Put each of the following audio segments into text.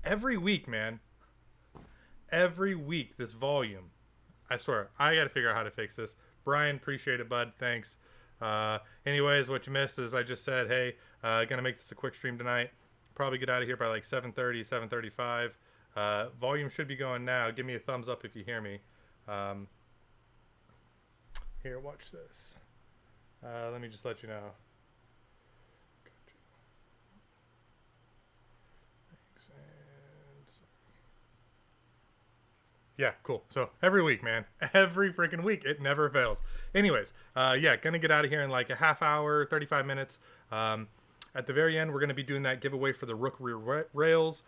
Every week, man. Every week, this volume. I swear, I got to figure out how to fix this. Brian, appreciate it, bud. Thanks. Anyways, what you missed is I just said, hey, gonna make this a quick stream tonight. Probably get out of here by like 7:30, 7:35. Volume should be going now. Give me a thumbs up if you hear me. Um, Here, watch this. Let me just let you know. Thanks. Yeah, cool. So every week, man, every freaking week, it never fails. Anyways, yeah, gonna get out of here in like a half hour, 35 minutes. At the very end, we're gonna be doing that giveaway for the Rook rear rails.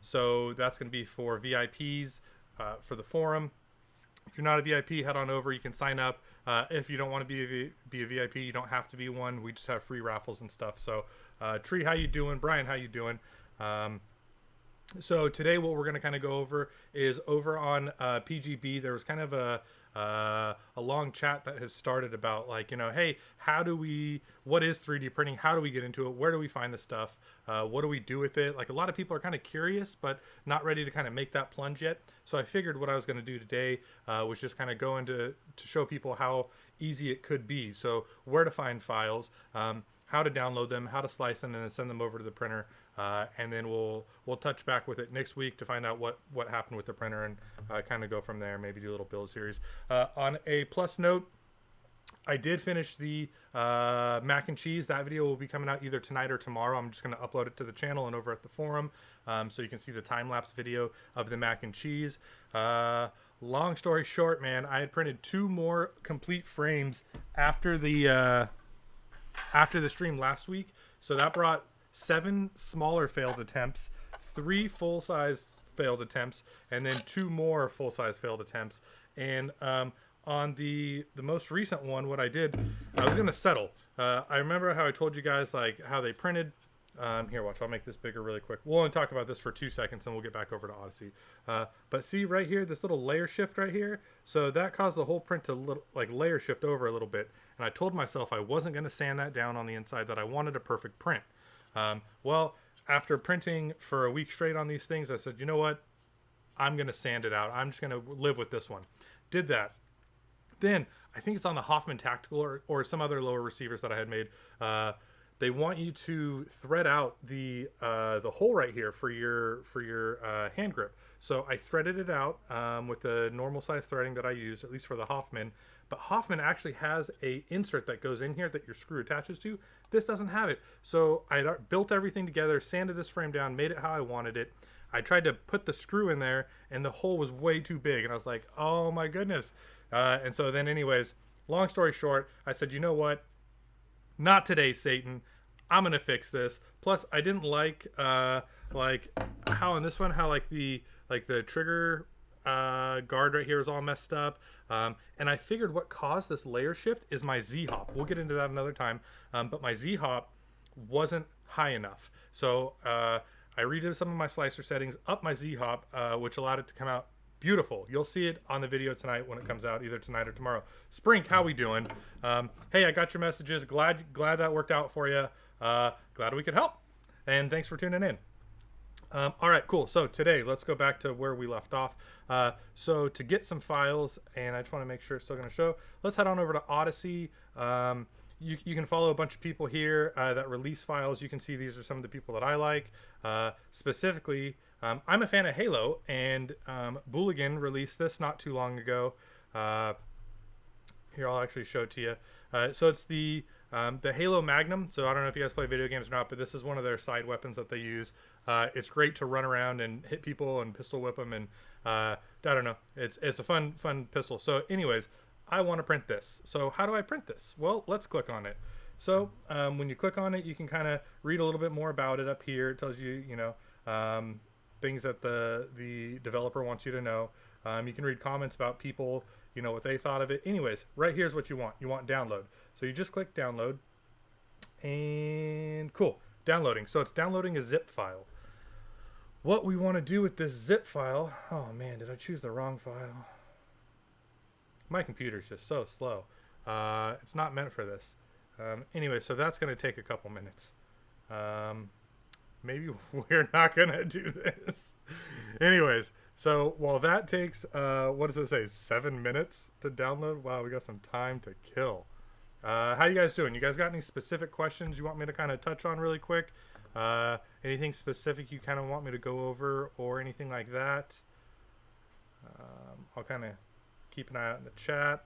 So that's gonna be for VIPs for the forum. If you're not a VIP, head on over. You can sign up. If you don't want to be a VIP, you don't have to be one. We just have free raffles and stuff. So, Tree, how you doing? Brian, how you doing? So today what we're going to kind of go over is over on PGB. There was kind of a long chat that has started about like, you know, hey, what is 3D printing? How do we get into it? Where do we find the stuff? What do we do with it? Like a lot of people are kind of curious, but not ready to kind of make that plunge yet. So I figured what I was going to do today was just kind of go into to show people how easy it could be. So where to find files, how to download them, how to slice them, and then send them over to the printer. And then we'll touch back with it next week to find out what happened with the printer and kind of go from there. Maybe do a little build series. On a plus note, I did finish the mac and cheese. That video will be coming out either tonight or tomorrow. I'm just going to upload it to the channel and over at the forum, so you can see the time-lapse video of the mac and cheese. Long story short, man, I had printed 2 more complete frames after the stream last week. So that brought 7 smaller failed attempts, 3 full-size failed attempts, and then 2 more full-size failed attempts. And on the most recent one, what I did, I was gonna settle. I remember how I told you guys like how they printed. Here, watch. I'll make this bigger really quick. We'll only talk about this for 2 seconds, and we'll get back over to Odyssey. But see right here, this little layer shift right here. So that caused the whole print to layer shift over a little bit. And I told myself I wasn't going to sand that down on the inside. That I wanted a perfect print. Well, after printing for a week straight on these things, I said, you know what? I'm going to sand it out. I'm just going to live with this one. Did that. Then I think it's on the Hoffman Tactical or some other lower receivers that I had made. They want you to thread out the hole right here for your hand grip. So I threaded it out with the normal size threading that I use, at least for the Hoffman. But Hoffman actually has a insert that goes in here that your screw attaches to. This doesn't have it. So I built everything together, sanded this frame down, made it how I wanted it. I tried to put the screw in there, and the hole was way too big. And I was like, oh my goodness. And so then anyways, long story short, I said, you know what? Not today, Satan. I'm gonna fix this. Plus, I didn't like how on this one, how the trigger guard right here is all messed up. And I figured what caused this layer shift is my Z-hop. We'll get into that another time. But my Z-hop wasn't high enough. So I redid some of my slicer settings, up my Z-hop, which allowed it to come out beautiful. You'll see it on the video tonight when it comes out, either tonight or tomorrow. Sprink, how we doing? Hey, I got your messages. Glad that worked out for you. Glad we could help. And thanks for tuning in. All right, cool. So today, let's go back to where we left off. So to get some files, and I just want to make sure it's still going to show, let's head on over to Odyssey. You can follow a bunch of people here that release files. You can see these are some of the people that I like. Specifically, I'm a fan of Halo, and Booligan released this not too long ago. Here, I'll actually show it to you. So it's the Halo Magnum. So I don't know if you guys play video games or not, but this is one of their side weapons that they use. It's great to run around and hit people and pistol whip them, and I don't know. It's a fun pistol. So anyways, I want to print this. So how do I print this? Well, let's click on it. So when you click on it, you can kind of read a little bit more about it up here. It tells you, things that the developer wants you to know. You can read comments about people, what they thought of it. Anyways, right here's what you want. You want download. So you just click download, and cool, downloading. So it's downloading a zip file. What we want to do with this zip file, oh man, did I choose the wrong file? My computer's just so slow. It's not meant for this. Anyway, so that's going to take a couple minutes. maybe we're not gonna do this. Anyways, so while that takes what does it say, 7 minutes to download? Wow, we got some time to kill. How you guys doing? You guys got any specific questions you want me to kind of touch on really quick? Anything specific you kind of want me to go over or anything like that? I'll kind of keep an eye out in the chat.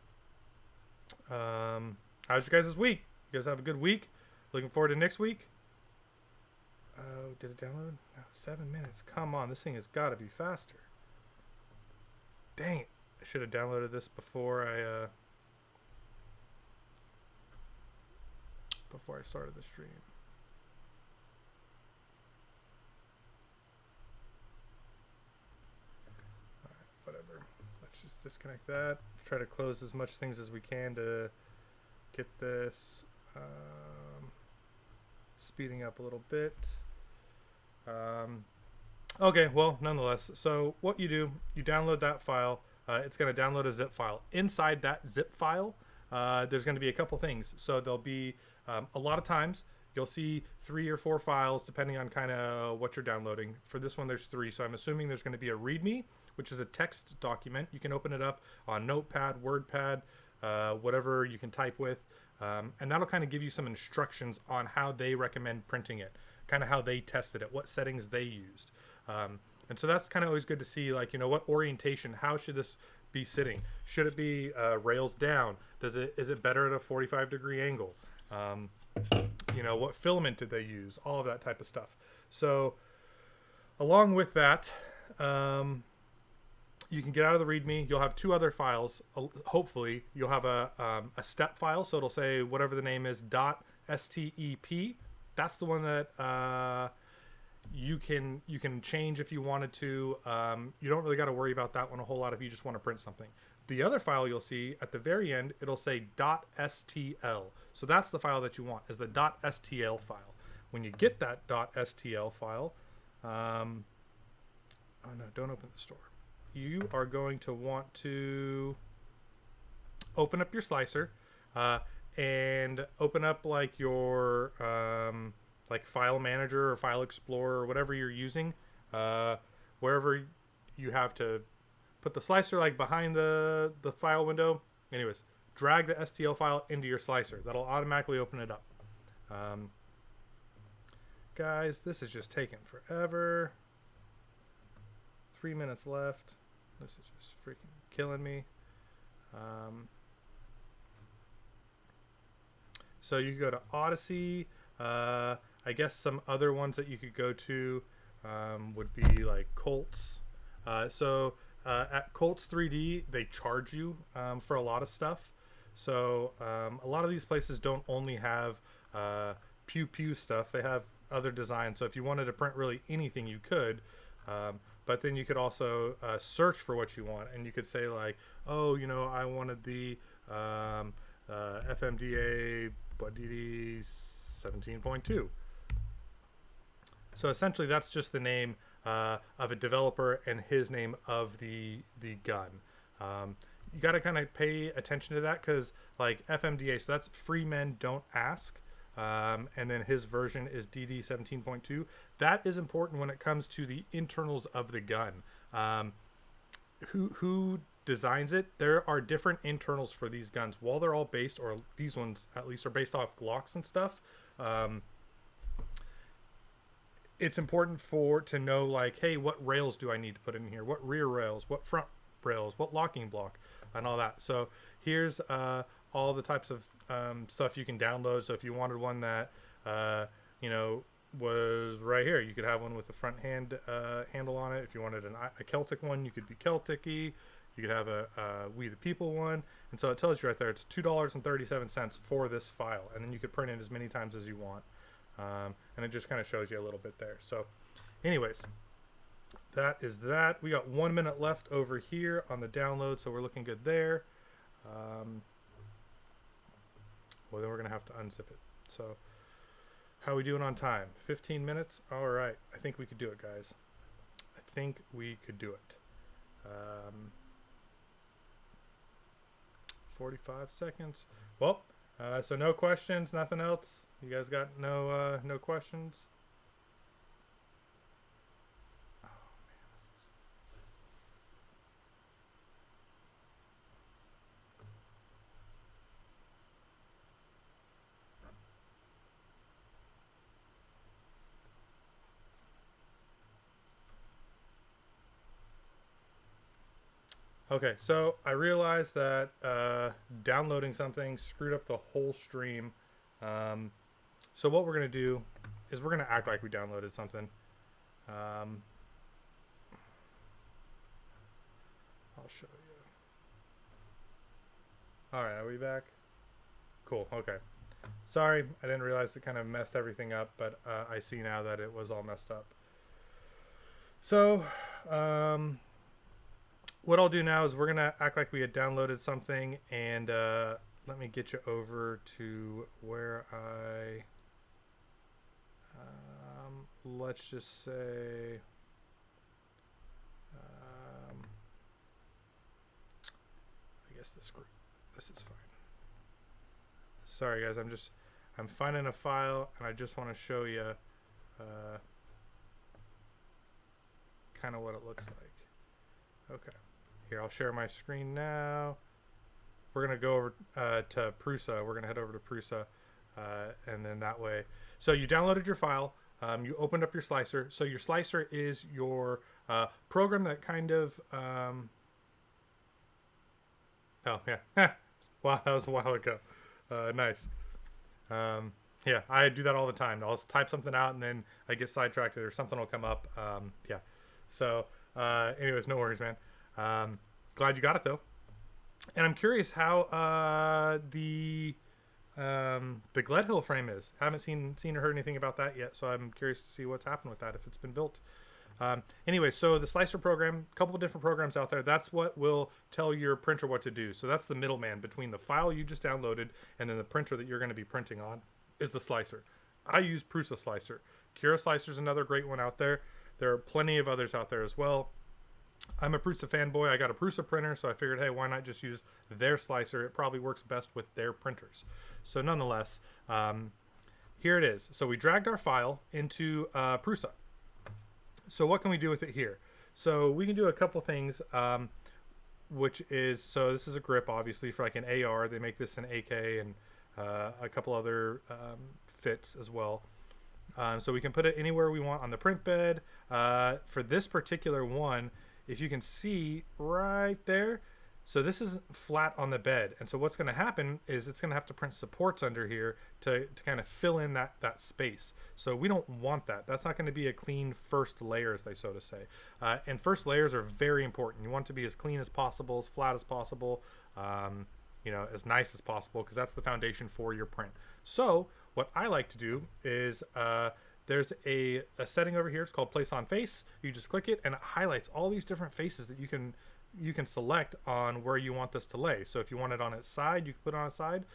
How's your guys' week? You guys have a good week? Looking forward to next week? Oh, did it download? No, 7 minutes. Come on, this thing has got to be faster. Dang it. I should have downloaded this before I started the stream. Alright, whatever. Let's just disconnect that. Try to close as much things as we can to get this speeding up a little bit. Okay, well, nonetheless, so what you do, you download that file. It's going to download a zip file. Inside that zip file, there's going to be a couple things. So there'll be a lot of times you'll see 3 or 4 files depending on kind of what you're downloading. For this one, there's 3. So I'm assuming there's going to be a README, which is a text document. You can open it up on Notepad, WordPad, whatever you can type with. And that'll kind of give you some instructions on how they recommend printing it, kind of how they tested it, what settings they used. And so that's kind of always good to see, like, you know, what orientation, how should this be sitting? Should it be rails down? Is it better at a 45-degree angle? You know, what filament did they use? All of that type of stuff. So along with that, you can get out of the README. You'll have 2 other files. Hopefully, you'll have a step file. So it'll say whatever the name is, .step. That's the one that you can change if you wanted to. You don't really got to worry about that one a whole lot if you just want to print something. The other file you'll see at the very end, it'll say .stl. So that's the file that you want, is the .stl file. When you get that .stl file, oh no, don't open the store. You are going to want to open up your slicer and open up like your like file manager or file explorer or whatever you're using, wherever you have to put the slicer like behind the file window. Anyways, drag the STL file into your slicer. That'll automatically open it up. Guys, this is just taking forever. 3 minutes left. This is just freaking killing me. So you go to Odyssey. I guess some other ones that you could go to would be like Colts. At Colts 3D, they charge you for a lot of stuff. So a lot of these places don't only have pew pew stuff. They have other designs. So if you wanted to print really anything, you could. But then you could also search for what you want, and you could say like, oh, you know, I wanted the FMDA DD 17.2. So essentially, that's just the name of a developer and his name of the gun. You got to kind of pay attention to that because, like, FMDA, so that's Free Men Don't Ask. And then his version is DD 17.2. That is important when it comes to the internals of the gun. Who designs it? There are different internals for these guns. While they're all based, or these ones at least, are based off Glocks and stuff. It's important to know, like, hey, what rails do I need to put in here? What rear rails? What front rails? What locking block? And all that. So here's all the types of stuff you can download. So if you wanted one that you know, was right here, you could have one with the front handle on it. If you wanted a Celtic one, you could be Celtic-y. You could have a We the People one. And so it tells you right there, it's $2.37 for this file. And then you could print it as many times as you want. And it just kind of shows you a little bit there. So anyways, that is that. We got 1 minute left over here on the download, so we're looking good there. Well, then we're going to have to unzip it. So how are we doing on time? 15 minutes? All right. I think we could do it, guys. I think we could do it. 45 seconds. Well, so no questions, nothing else. You guys got no questions? Okay, so I realized that downloading something screwed up the whole stream. Um, so what we're gonna do is we're gonna act like we downloaded something. Um, I'll show you. All right, are we back? Cool. Okay. Sorry, I didn't realize it kind of messed everything up, but I see now that it was all messed up. So, what I'll do now is we're gonna act like we had downloaded something, and let me get you over to where let's just say, I guess this is fine. Sorry guys, I'm finding a file, and I just want to show you kind of what it looks like. Okay, here, I'll share my screen now. We're gonna go over to Prusa. We're gonna head over to Prusa, and then that way. So you downloaded your file. You opened up your slicer. So your slicer is your program that kind of. Oh yeah, wow, that was a while ago. Nice. Yeah, I do that all the time. I'll just type something out and then I get sidetracked or something will come up. Yeah. So, anyways, no worries, man. Glad you got it though. And I'm curious how the Gledhill frame is. Haven't seen or heard anything about that yet, so I'm curious to see what's happened with that, if it's been built. Anyway, so the slicer program, a couple of different programs out there, that's what will tell your printer what to do. So that's the middleman between the file you just downloaded and then the printer that you're going to be printing on is the slicer. I use Prusa Slicer. Cura Slicer is another great one out there. There are plenty of others out there as well. I'm a Prusa fanboy. I got a Prusa printer, so I figured, hey, why not just use their slicer? It probably works best with their printers. So nonetheless, here it is. So we dragged our file into Prusa. So what can we do with it here? So we can do a couple things, which is, so this is a grip, obviously, for like an AR. They make this in AK and a couple other fits as well. So we can put it anywhere we want on the print bed. For this particular one, if you can see right there, so this is flat on the bed. And so what's going to happen is it's going to have to print supports under here to kind of fill in that space. So we don't want that. That's not going to be a clean first layer, as they so to say. And first layers are very important. You want to be as clean as possible, as flat as possible, you know, as nice as possible, because that's the foundation for your print. So what I like to do is there's a setting over here. It's called Place on Face. You just click it and it highlights all these different faces that you can select on where you want this to lay. So if you want it on its side, you can put it on its side.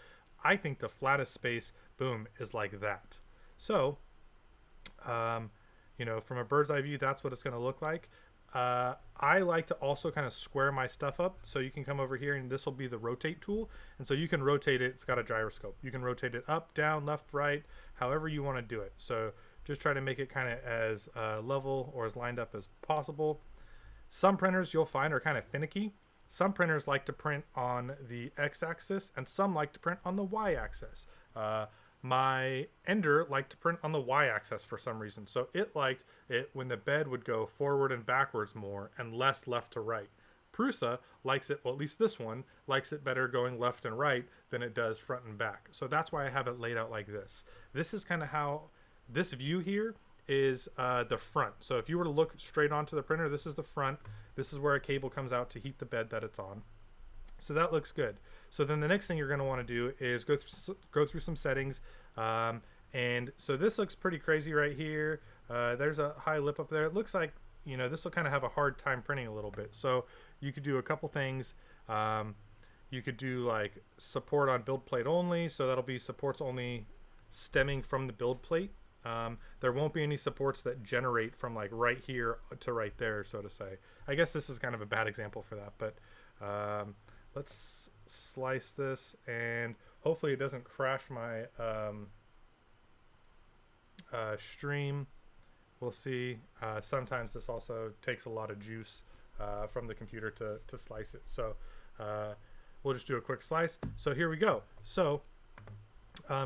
I think the flattest space, boom, is like that. So, you know, from a bird's eye view, that's what it's going to look like. I like to also kind of square my stuff up. So you can come over here and this will be the rotate tool. And so you can rotate it. It's got a gyroscope. You can rotate it up, down, left, right, however you want to do it. So just try to make it kind of as level or as lined up as possible. Some printers you'll find are kind of finicky. Some printers like to print on the x-axis and some like to print on the y-axis. My Ender liked to print on the y-axis for some reason. So it liked it when the bed would go forward and backwards more and less left to right. Prusa likes it, well, at least this one, likes it better going left and right than it does front and back. So that's why I have it laid out like this. This is kind of how this view here is the front. So if you were to look straight onto the printer, this is the front. This is where a cable comes out to heat the bed that it's on. So that looks good. So then the next thing you're going to want to do is go through some settings. And so this looks pretty crazy right here. There's a high lip up there. It looks like, you know, this will kind of have a hard time printing a little bit. So you could do a couple things. You could do like support on build plate only. So that'll be supports only stemming from the build plate. There won't be any supports that generate from like right here to right there, so to say. I guess this is kind of a bad example for that, but let's slice this and hopefully it doesn't crash my stream. We'll see. Sometimes this also takes a lot of juice from the computer to slice it. So we'll just do a quick slice. So here we go. So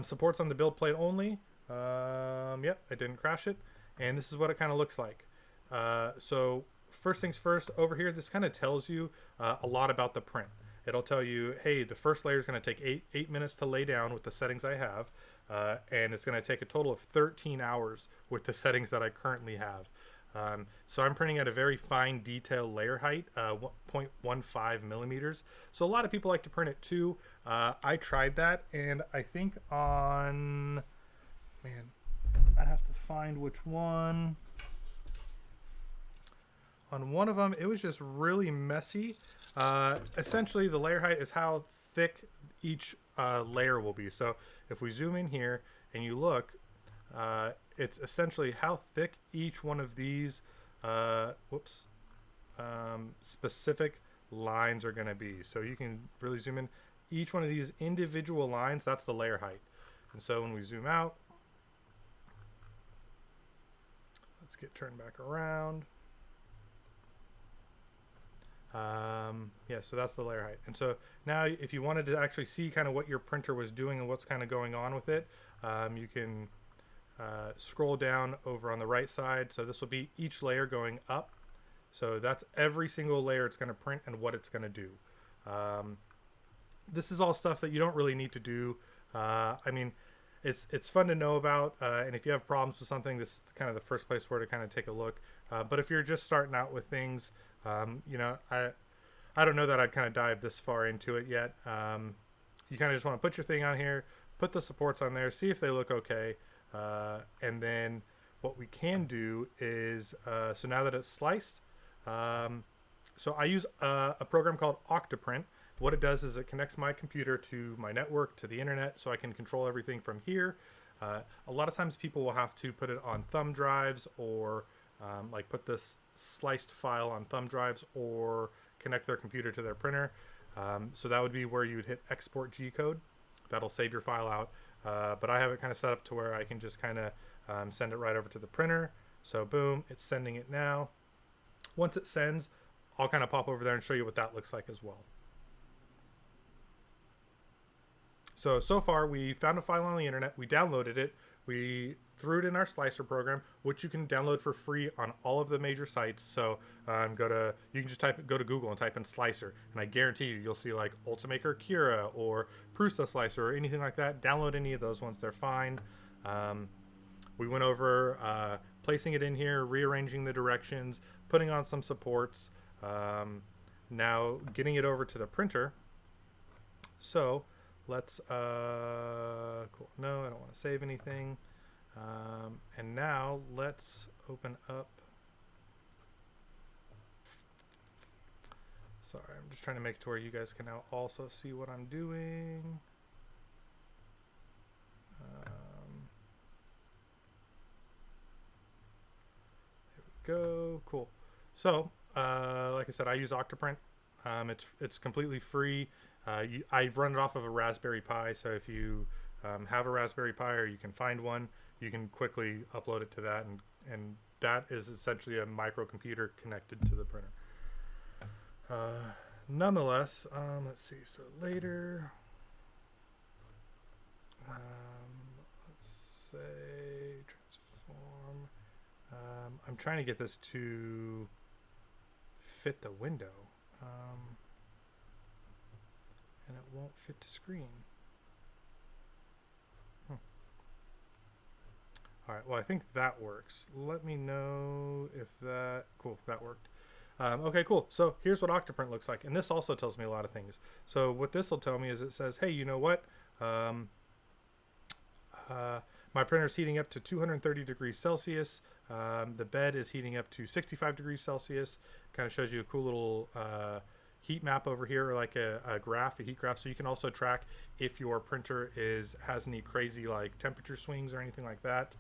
supports on the build plate only. Yep, I didn't crash it. And this is what it kind of looks like. So first things first, over here, this kind of tells you a lot about the print. It'll tell you, hey, the first layer is going to take eight minutes to lay down with the settings I have, and it's going to take a total of 13 hours with the settings that I currently have. So I'm printing at a very fine detail layer height, 0.15 millimeters. So a lot of people like to print at 2. I tried that, and I think on, man, I have to find which one. On one of them, it was just really messy. Essentially, the layer height is how thick each layer will be. So if we zoom in here and you look, it's essentially how thick each one of these specific lines are going to be. So you can really zoom in. Each one of these individual lines, that's the layer height. And so when we zoom out, let's get turned back around. Yeah, so that's the layer height. And so now if you wanted to actually see kind of what your printer was doing and what's kind of going on with it, you can scroll down over on the right side. So this will be each layer going up. So that's every single layer it's going to print and what it's going to do. This is all stuff that you don't really need to do. I mean, it's fun to know about, and if you have problems with something, this is kind of the first place where to kind of take a look. But if you're just starting out with things, you know, I don't know that I'd kind of dive this far into it yet. You kind of just want to put your thing on here, put the supports on there, see if they look okay, and then what we can do is, so now that it's sliced, so I use a program called Octoprint. What it does is it connects my computer to my network, to the internet, so I can control everything from here. A lot of times people will have to put it on thumb drives, or like put this sliced file on thumb drives, or connect their computer to their printer. So that would be where you would hit export G code. That'll save your file out. But I have it kind of set up to where I can just kind of send it right over to the printer. So boom, it's sending it now. Once it sends, I'll kind of pop over there and show you what that looks like as well. So far we found a file on the internet, we downloaded it, we threw it in our slicer program, which you can download for free on all of the major sites. So you can just go to Google and type in slicer, and I guarantee you'll see like Ultimaker Cura or Prusa slicer or anything like that. Download any of those ones, they're fine. We went over placing it in here, rearranging the directions, putting on some supports, now getting it over to the printer. So let's cool, no, I don't want to save anything. And now let's open up, sorry, I'm just trying to make it to where you guys can now also see what I'm doing. There we go, cool. So like I said, I use Octoprint. It's completely free. I run it off of a Raspberry Pi, so if you have a Raspberry Pi or you can find one, you can quickly upload it to that, and that is essentially a microcomputer connected to the printer. Nonetheless, let's see, so later, let's say transform, I'm trying to get this to fit the window, and it won't fit to screen. All right, well, I think that works. Let me know if that, cool, that worked. Okay, cool. So here's what Octoprint looks like. And this also tells me a lot of things. So what this will tell me is it says, hey, you know what? My printer's heating up to 230 degrees Celsius. The bed is heating up to 65 degrees Celsius. Kind of shows you a cool little heat map over here, or like a graph, a heat graph. So you can also track if your printer has any crazy like temperature swings or anything like that.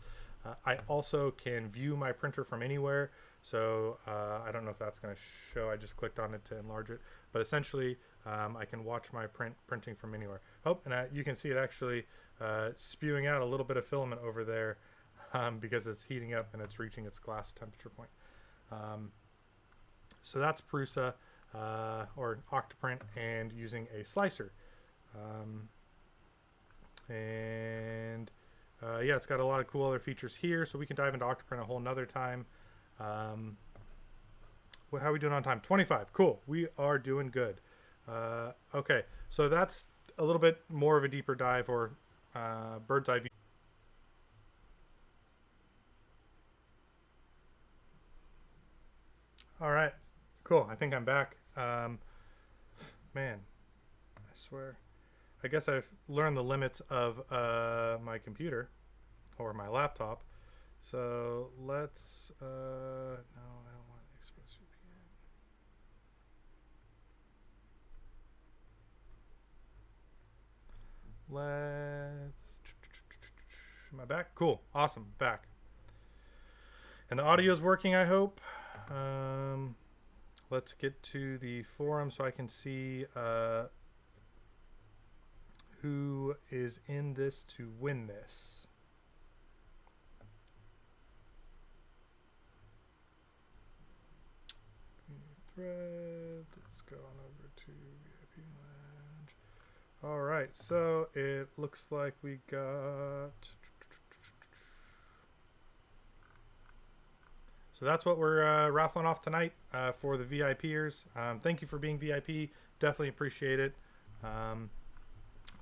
I also can view my printer from anywhere. So I don't know if that's going to show. I just clicked on it to enlarge it. But essentially, I can watch my printing from anywhere. Oh, and you can see it actually spewing out a little bit of filament over there because it's heating up and it's reaching its glass temperature point. So that's Prusa or Octoprint, and using a slicer. Yeah, it's got a lot of cool other features here, so we can dive into Octoprint a whole nother time. How are we doing on time? 25. Cool. We are doing good. Okay, so that's a little bit more of a deeper dive or bird's eye view. All right, cool. I think I'm back. Man, I swear. I guess I've learned the limits of my computer or my laptop. So let's. No, I don't want ExpressVPN. Let's. Am I back? Cool. Awesome. Back. And the audio is working, I hope. Let's get to the forum so I can see who is in this to win this. Thread. Let's go on over to VIP Lounge. All right, so it looks like we got. So that's what we're raffling off tonight for the VIPers. Thank you for being VIP. Definitely appreciate it.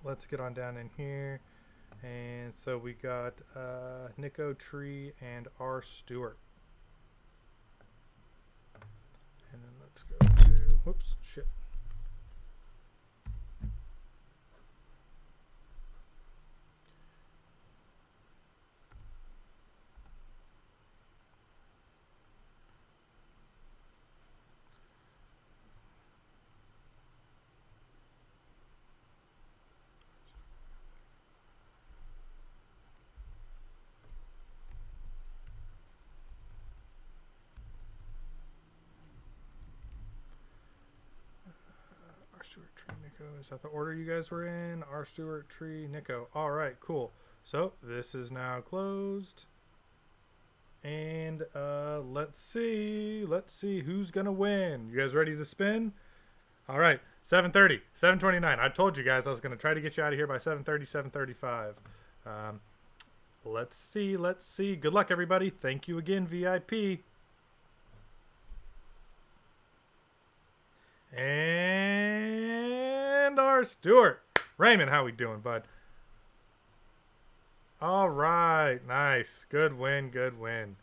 Let's get on down in here. And so we got Nico Tree and R. Stewart. And then let's go to, whoops, shit. Stewart, Tree, Nico. Is that the order you guys were in? R. Stewart, Tree, Nico. All right, cool. So this is now closed. And let's see who's going to win. You guys ready to spin? All right, 7:30, 7:29. I told you guys I was going to try to get you out of here by 7:30, 7:35. Let's see. Good luck, everybody. Thank you again, VIP. And R. Stewart. Raymond, how we doing, bud? All right, nice. Good win. Good win.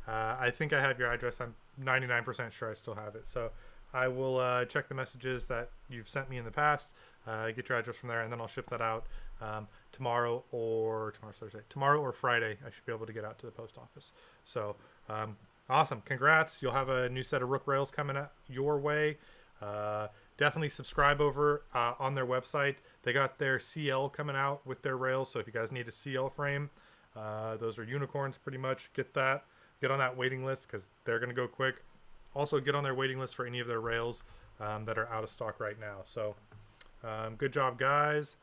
I think I have your address. I'm 99% sure I still have it. So I will check the messages that you've sent me in the past, get your address from there, and then I'll ship that out tomorrow or Friday. I should be able to get out to the post office. So awesome. Congrats. You'll have a new set of Rook rails coming your way. Definitely subscribe over on their website. They got their CL coming out with their rails. So if you guys need a CL frame, those are unicorns pretty much. Get that. Get on that waiting list because they're going to go quick. Also, get on their waiting list for any of their rails that are out of stock right now. So good job, guys.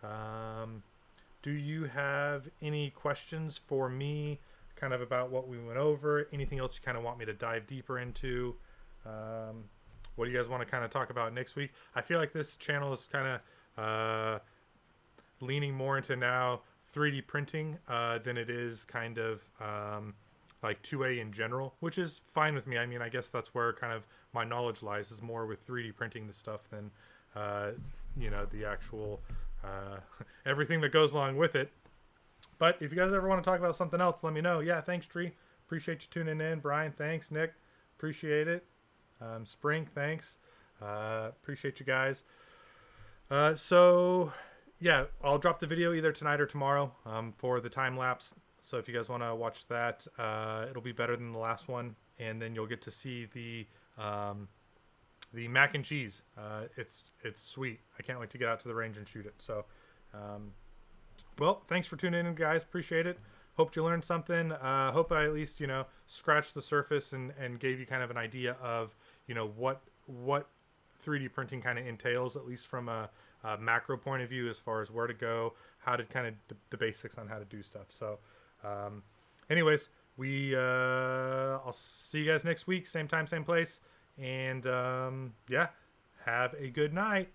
Do you have any questions for me kind of about what we went over? Anything else you kind of want me to dive deeper into? What do you guys want to kind of talk about next week? I feel like this channel is kind of leaning more into now 3D printing than it is kind of like 2A in general, which is fine with me. I mean, I guess that's where kind of my knowledge lies, is more with 3D printing the stuff than, you know, the actual everything that goes along with it. But if you guys ever want to talk about something else, let me know. Yeah, thanks, Tree. Appreciate you tuning in. Brian, thanks. Nick, appreciate it. Spring, thanks. Appreciate you guys. So, yeah, I'll drop the video either tonight or tomorrow for the time lapse. So if you guys want to watch that, it'll be better than the last one, and then you'll get to see the mac and cheese. It's sweet. I can't wait to get out to the range and shoot it. So, well, thanks for tuning in, guys. Appreciate it. Hope you learned something. Hope I at least, you know, scratched the surface and gave you kind of an idea of, you know, what 3D printing kind of entails, at least from a macro point of view, as far as where to go, how to kind of the basics on how to do stuff. So, anyways, I'll see you guys next week, same time, same place, and yeah, have a good night.